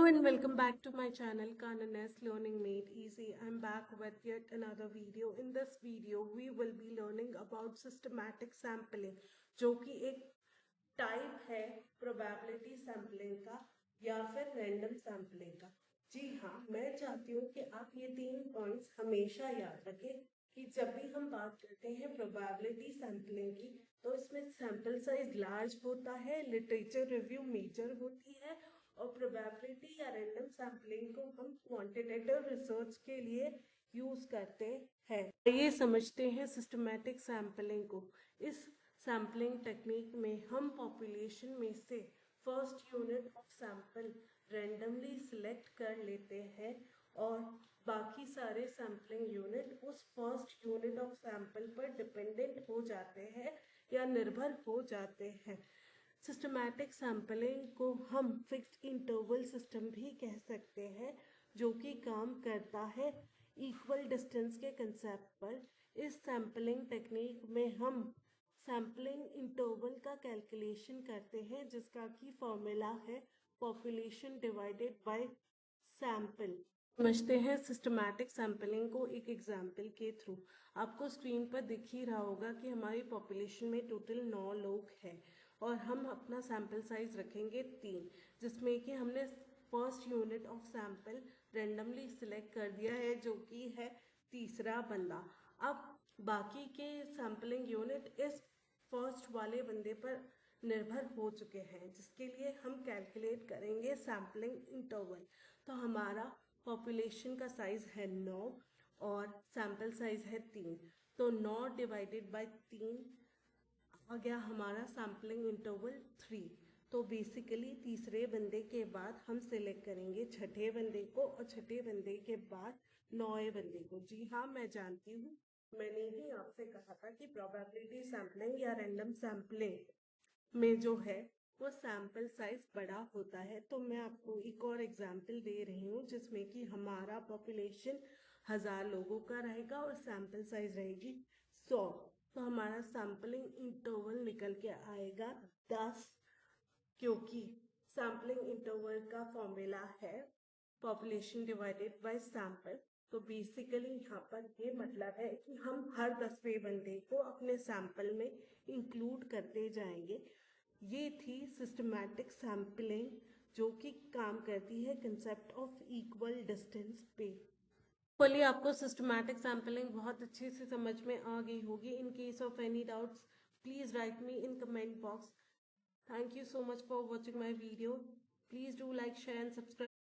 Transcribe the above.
and welcome back to my channel Kanan S Learning Made Easy. I'm back with yet another video. In this video, we will be learning about systematic sampling, जो कि एक type है probability sampling का या फिर random sampling का। जी हाँ, मैं चाहती हूँ कि आप ये 3 पॉइंट्स हमेशा याद रखें कि जब भी हम बात करते हैं प्रोबेबिलिटी सैम्पलिंग की, तो इसमें सैंपल साइज लार्ज होता है, लिटरेचर रिव्यू मेजर होती है और प्रोबेबिलिटी या रैंडम सैम्पलिंग को हम क्वांटिटेटिव रिसर्च के लिए यूज करते हैं। ये समझते हैं सिस्टमैटिक सैम्पलिंग को। इस सैम्पलिंग टेक्निक में हम पॉपुलेशन में से first unit of sample randomly select कर लेते हैं और बाकी सारे सैम्पलिंग यूनिट उस फर्स्ट यूनिट ऑफ सैंपल पर डिपेंडेंट हो जाते हैं या निर्भर हो जाते हैं। सिस्टमैटिक सैम्पलिंग को हम फिक्स्ड इंटरवल सिस्टम भी कह सकते हैं, जो कि काम करता है इक्वल डिस्टेंस के कंसेप्ट पर। इस सैम्पलिंग टेक्निक में हम सैम्पलिंग इंटरवल का कैलकुलेशन करते हैं, जिसका कि फॉर्मूला है पॉपुलेशन डिवाइडेड बाय सैंपल। समझते हैं सिस्टमैटिक सैम्पलिंग को एक एग्जाम्पल के थ्रू। आपको स्क्रीन पर दिख ही रहा होगा कि हमारी पॉपुलेशन में टोटल 9 लोग हैं और हम अपना सैंपल साइज रखेंगे 3, जिसमें कि हमने first unit of sample randomly select कर दिया है, जो कि है तीसरा बंदा। अब बाकी के सैंपलिंग यूनिट इस फर्स्ट वाले बंदे पर निर्भर हो चुके हैं, जिसके लिए हम कैलकुलेट करेंगे सैम्पलिंग इंटरवल। तो हमारा पॉपुलेशन का साइज है 9 और सैंपल साइज है 3, तो 9 डिवाइडेड बाय 3 आ गया हमारा सैम्पलिंग इंटरवल 3। तो बेसिकली तीसरे बंदे के बाद हम सिलेक्ट करेंगे छठे बंदे को और छठे बंदे के बाद 9वें बंदे को। जी हाँ, मैं जानती हूँ, मैंने ही आपसे कहा था कि प्रोबेबिलिटी सैम्पलिंग या रैंडम सैम्पलिंग में जो है वो सैंपल साइज बड़ा होता है। तो मैं आपको एक और एग्जांपल दे रही हूँ, जिसमें कि हमारा पॉपुलेशन 1000 लोगों का रहेगा और सैंपल साइज रहेगी 100। तो हमारा सैम्पलिंग इंटरवल निकल के आएगा 10, क्योंकि सैम्पलिंग इंटरवल का फॉर्मूला है पॉपुलेशन डिवाइडेड बाय सैंपल। तो बेसिकली यहाँ पर ये मतलब है कि हम हर 10वें बंदे को अपने सैंपल में इंक्लूड करते जाएंगे। ये थी सिस्टमैटिक सैम्पलिंग, जो कि काम करती है कंसेप्ट ऑफ इक्वल डिस्टेंस पे। होपफुली आपको सिस्टमैटिक सैम्पलिंग बहुत अच्छे से समझ में आ गई होगी। In case of any doubts, please right me in comment box. Thank you so much for watching my video. Please do like, share and subscribe.